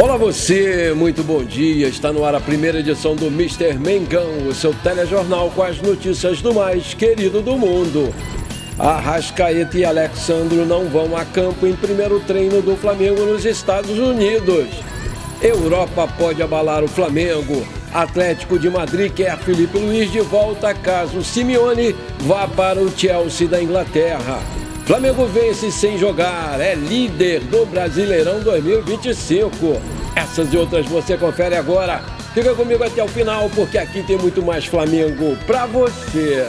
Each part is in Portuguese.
Olá você, muito bom dia. Está no ar a primeira edição do Mr. Mengão, o seu telejornal com as notícias do mais querido do mundo. Arrascaeta e Alexandro não vão a campo em primeiro treino do Flamengo nos Estados Unidos. Europa pode abalar o Flamengo. Atlético de Madrid quer Felipe Luiz de volta caso Simeone vá para o Chelsea da Inglaterra. Flamengo vence sem jogar, é líder do Brasileirão 2025. Essas e outras você confere agora. Fica comigo até o final, porque aqui tem muito mais Flamengo pra você.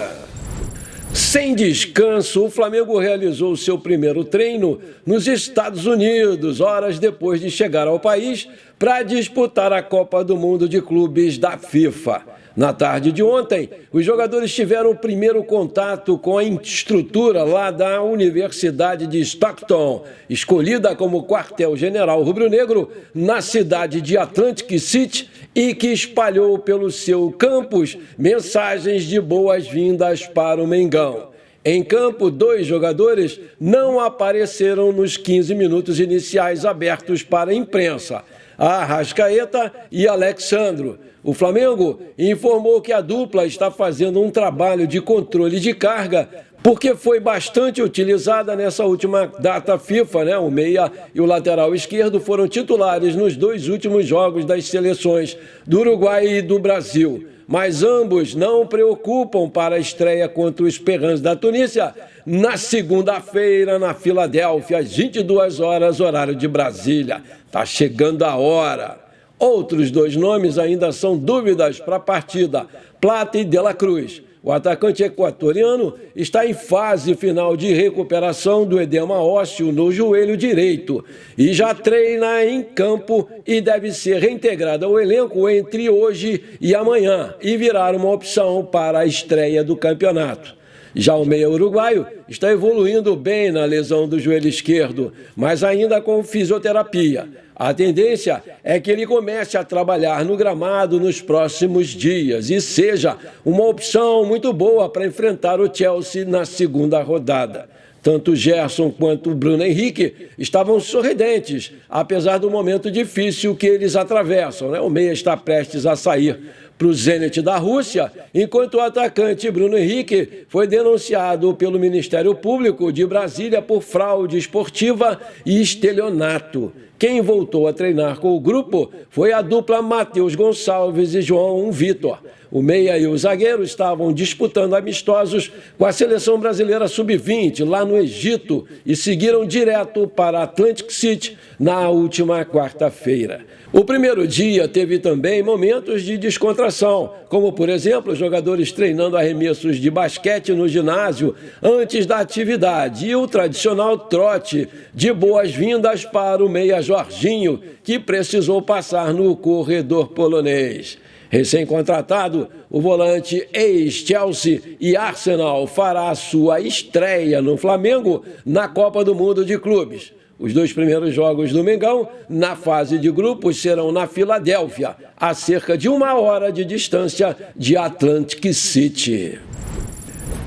Sem descanso, o Flamengo realizou seu primeiro treino nos Estados Unidos, horas depois de chegar ao país para disputar a Copa do Mundo de Clubes da FIFA. Na tarde de ontem, os jogadores tiveram o primeiro contato com a estrutura lá da Universidade de Stockton, escolhida como quartel-general rubro-negro na cidade de Atlantic City e que espalhou pelo seu campus mensagens de boas-vindas para o Mengão. Em campo, 2 jogadores não apareceram nos 15 minutos iniciais abertos para a imprensa: Arrascaeta e Alexandro. O Flamengo informou que a dupla está fazendo um trabalho de controle de carga, porque foi bastante utilizada nessa última data FIFA, O meia e o lateral esquerdo foram titulares nos 2 últimos jogos das seleções do Uruguai e do Brasil. Mas ambos não preocupam para a estreia contra o Esperance da Tunísia na segunda-feira na Filadélfia, às 22 horas, horário de Brasília. Tá chegando a hora. Outros 2 nomes ainda são dúvidas para a partida: Plata e De La Cruz. O atacante equatoriano está em fase final de recuperação do edema ósseo no joelho direito e já treina em campo e deve ser reintegrado ao elenco entre hoje e amanhã e virar uma opção para a estreia do campeonato. Já o meia uruguaio está evoluindo bem na lesão do joelho esquerdo, mas ainda com fisioterapia. A tendência é que ele comece a trabalhar no gramado nos próximos dias e seja uma opção muito boa para enfrentar o Chelsea na segunda rodada. Tanto Gerson quanto o Bruno Henrique estavam sorridentes, apesar do momento difícil que eles atravessam. O meia está prestes a sair para o Zenit da Rússia, enquanto o atacante Bruno Henrique foi denunciado pelo Ministério Público de Brasília por fraude esportiva e estelionato. Quem voltou a treinar com o grupo foi a dupla Matheus Gonçalves e João Vitor. O meia e o zagueiro estavam disputando amistosos com a seleção brasileira sub-20 lá no Egito e seguiram direto para Atlantic City na última quarta-feira. O primeiro dia teve também momentos de descontração, como, por exemplo, os jogadores treinando arremessos de basquete no ginásio antes da atividade e o tradicional trote de boas-vindas para o meia Jorginho, que precisou passar no corredor polonês. Recém-contratado, o volante ex-Chelsea e Arsenal fará sua estreia no Flamengo na Copa do Mundo de Clubes. Os 2 primeiros jogos do Mengão, na fase de grupos, serão na Filadélfia, a cerca de 1 hora de distância de Atlantic City.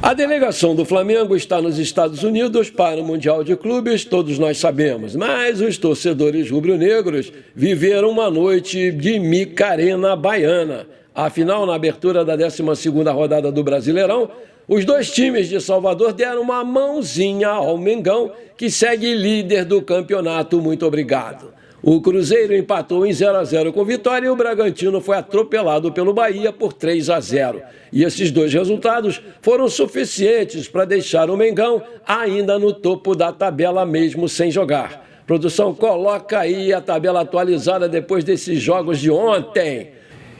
A delegação do Flamengo está nos Estados Unidos para o Mundial de Clubes, todos nós sabemos, mas os torcedores rubro-negros viveram uma noite de micarena baiana. Afinal, na abertura da 12ª rodada do Brasileirão, os 2 times de Salvador deram uma mãozinha ao Mengão, que segue líder do campeonato. Muito obrigado. O Cruzeiro empatou em 0-0 com Vitória e o Bragantino foi atropelado pelo Bahia por 3-0. E esses 2 resultados foram suficientes para deixar o Mengão ainda no topo da tabela mesmo sem jogar. Produção, coloca aí a tabela atualizada depois desses jogos de ontem.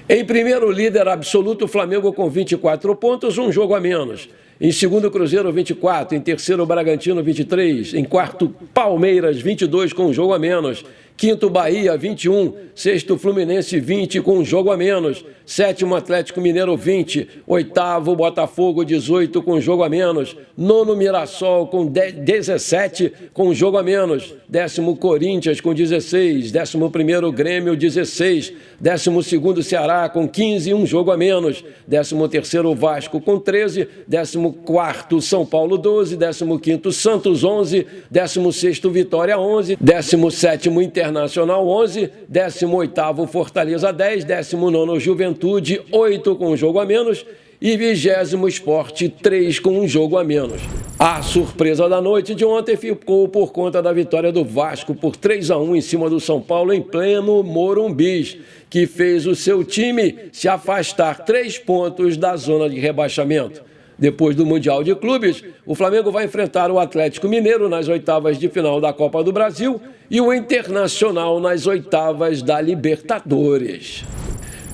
Em primeiro, líder absoluto, Flamengo com 24 pontos, 1 jogo a menos. Em segundo, Cruzeiro, 24. Em terceiro, Bragantino, 23. Em quarto, Palmeiras, 22, com 1 jogo a menos. Quinto, Bahia, 21. Sexto, Fluminense, 20, com 1 jogo a menos. sétimo Atlético Mineiro 20, oitavo Botafogo 18 com jogo a menos, nono Mirassol com 17 com jogo a menos, décimo Corinthians com 16, décimo primeiro Grêmio 16, décimo segundo Ceará com 15, um jogo a menos, décimo terceiro Vasco com 13, décimo quarto São Paulo 12, décimo quinto Santos 11, décimo sexto Vitória 11, décimo sétimo Internacional 11, décimo oitavo Fortaleza 10, décimo nono Juventude 8 com um jogo a menos e 20º Sport 3 com um jogo a menos. A surpresa da noite de ontem ficou por conta da vitória do Vasco por 3-1 em cima do São Paulo em pleno Morumbi, que fez o seu time se afastar 3 pontos da zona de rebaixamento. Depois do Mundial de Clubes, o Flamengo vai enfrentar o Atlético Mineiro nas oitavas de final da Copa do Brasil e o Internacional nas oitavas da Libertadores.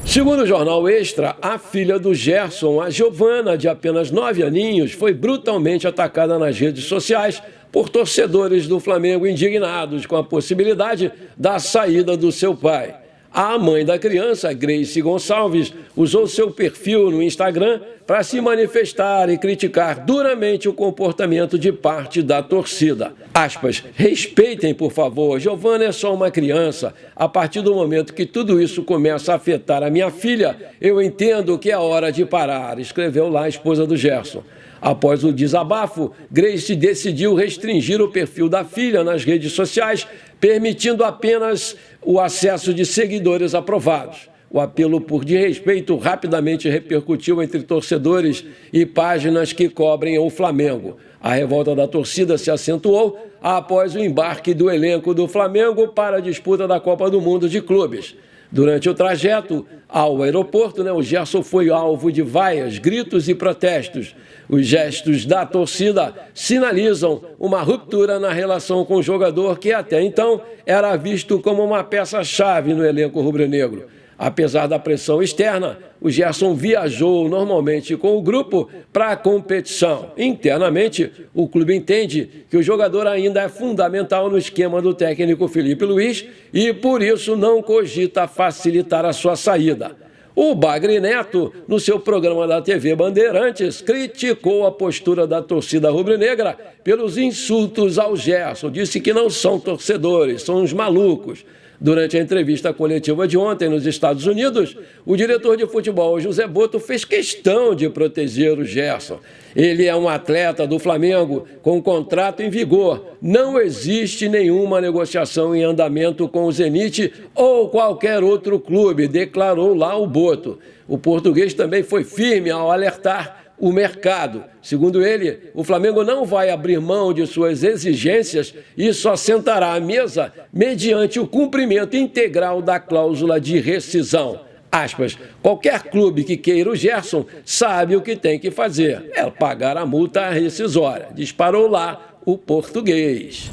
Segundo o Jornal Extra, a filha do Gerson, a Giovana, de apenas 9 aninhos, foi brutalmente atacada nas redes sociais por torcedores do Flamengo indignados com a possibilidade da saída do seu pai. A mãe da criança, Grace Gonçalves, usou seu perfil no Instagram para se manifestar e criticar duramente o comportamento de parte da torcida. Aspas, respeitem, por favor, Giovana é só uma criança. A partir do momento que tudo isso começa a afetar a minha filha, eu entendo que é hora de parar, escreveu lá a esposa do Gerson. Após o desabafo, Grace decidiu restringir o perfil da filha nas redes sociais, permitindo apenas o acesso de seguidores aprovados. O apelo por desrespeito rapidamente repercutiu entre torcedores e páginas que cobrem o Flamengo. A revolta da torcida se acentuou após o embarque do elenco do Flamengo para a disputa da Copa do Mundo de Clubes. Durante o trajeto ao aeroporto, o Gerson foi alvo de vaias, gritos e protestos. Os gestos da torcida sinalizam uma ruptura na relação com o jogador que até então era visto como uma peça-chave no elenco rubro-negro. Apesar da pressão externa, o Gerson viajou normalmente com o grupo para a competição. Internamente, o clube entende que o jogador ainda é fundamental no esquema do técnico Felipe Luiz e, por isso, não cogita facilitar a sua saída. O Bagre Neto, no seu programa da TV Bandeirantes, criticou a postura da torcida rubro-negra pelos insultos ao Gerson. Disse que não são torcedores, são uns malucos. Durante a entrevista coletiva de ontem nos Estados Unidos, o diretor de futebol, José Botto, fez questão de proteger o Gerson. Ele é um atleta do Flamengo com contrato em vigor. Não existe nenhuma negociação em andamento com o Zenit ou qualquer outro clube, declarou lá o Botto. O português também foi firme ao alertar o mercado. Segundo ele, o Flamengo não vai abrir mão de suas exigências e só sentará à mesa mediante o cumprimento integral da cláusula de rescisão. Aspas, qualquer clube que queira o Gerson sabe o que tem que fazer, é pagar a multa rescisória, disparou lá o português.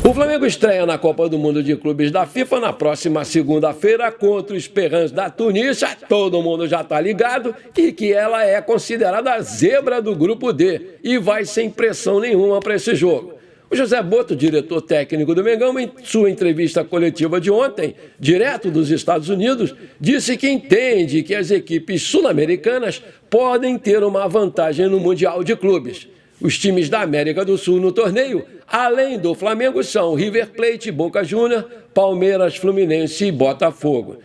O Flamengo estreia na Copa do Mundo de Clubes da FIFA na próxima segunda-feira contra o Esperance da Tunísia. Todo mundo já está ligado e que ela é considerada a zebra do Grupo D e vai sem pressão nenhuma para esse jogo. O José Botto, diretor técnico do Mengão, em sua entrevista coletiva de ontem, direto dos Estados Unidos, disse que entende que as equipes sul-americanas podem ter uma vantagem no Mundial de Clubes. Os times da América do Sul no torneio, além do Flamengo, são River Plate, Boca Juniors, Palmeiras, Fluminense e Botafogo.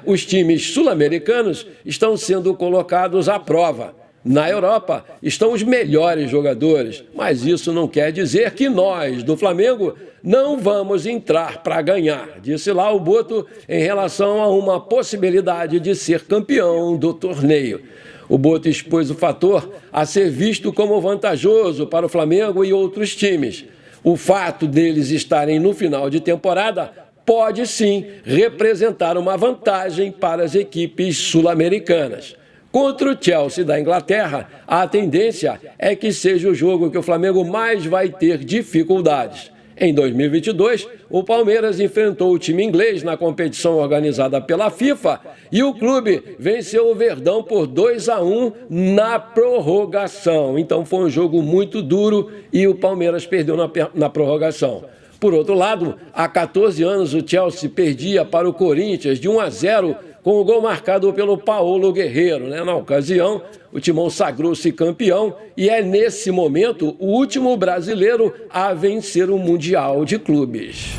Os times sul-americanos estão sendo colocados à prova. Na Europa estão os melhores jogadores, mas isso não quer dizer que nós, do Flamengo, não vamos entrar para ganhar, disse lá o Botto em relação a uma possibilidade de ser campeão do torneio. O Botto expôs o fator a ser visto como vantajoso para o Flamengo e outros times. O fato deles estarem no final de temporada pode sim representar uma vantagem para as equipes sul-americanas. Contra o Chelsea da Inglaterra, a tendência é que seja o jogo que o Flamengo mais vai ter dificuldades. Em 2022, o Palmeiras enfrentou o time inglês na competição organizada pela FIFA e o clube venceu o Verdão por 2-1 na prorrogação. Então foi um jogo muito duro e o Palmeiras perdeu na prorrogação. Por outro lado, há 14 anos o Chelsea perdia para o Corinthians de 1-0 com o gol marcado pelo Paulo Guerreiro, né? Na ocasião, o Timão sagrou-se campeão e é, nesse momento, o último brasileiro a vencer o Mundial de Clubes.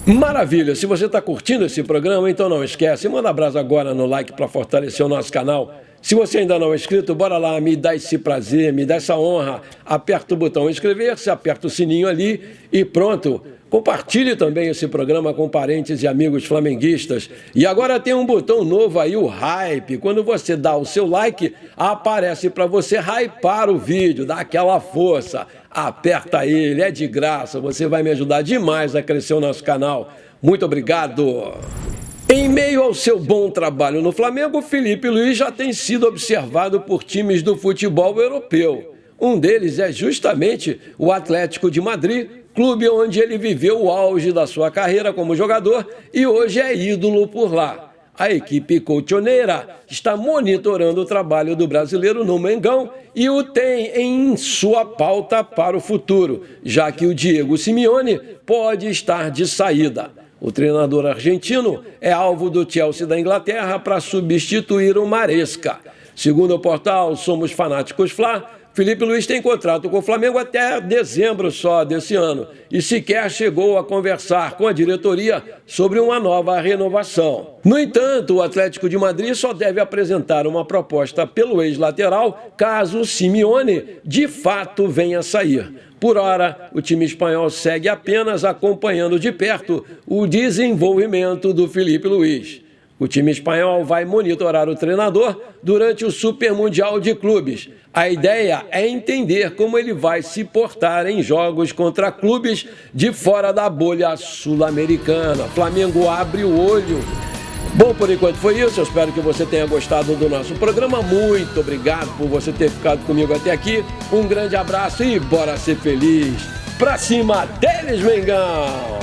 Maravilha! Se você está curtindo esse programa, então não esquece, manda abraço agora no like para fortalecer o nosso canal. Se você ainda não é inscrito, bora lá, me dá esse prazer, me dá essa honra. Aperta o botão inscrever-se, aperta o sininho ali e pronto. Compartilhe também esse programa com parentes e amigos flamenguistas. E agora tem um botão novo aí, o Hype. Quando você dá o seu like, aparece para você hypar o vídeo, dá aquela força. Aperta ele, é de graça, você vai me ajudar demais a crescer o nosso canal. Muito obrigado! Em meio ao seu bom trabalho no Flamengo, Filipe Luís já tem sido observado por times do futebol europeu. Um deles é justamente o Atlético de Madrid, clube onde ele viveu o auge da sua carreira como jogador e hoje é ídolo por lá. A equipe colchoneira está monitorando o trabalho do brasileiro no Mengão e o tem em sua pauta para o futuro, já que o Diego Simeone pode estar de saída. O treinador argentino é alvo do Chelsea da Inglaterra para substituir o Maresca. Segundo o portal Somos Fanáticos Fla, Filipe Luís tem contrato com o Flamengo até dezembro só desse ano e sequer chegou a conversar com a diretoria sobre uma nova renovação. No entanto, o Atlético de Madrid só deve apresentar uma proposta pelo ex-lateral caso o Simeone de fato venha a sair. Por hora, o time espanhol segue apenas acompanhando de perto o desenvolvimento do Filipe Luís. O time espanhol vai monitorar o treinador durante o Super Mundial de Clubes. A ideia é entender como ele vai se portar em jogos contra clubes de fora da bolha sul-americana. Flamengo abre o olho. Bom, por enquanto foi isso. Eu espero que você tenha gostado do nosso programa. Muito obrigado por você ter ficado comigo até aqui. Um grande abraço e bora ser feliz. Pra cima deles, Mengão!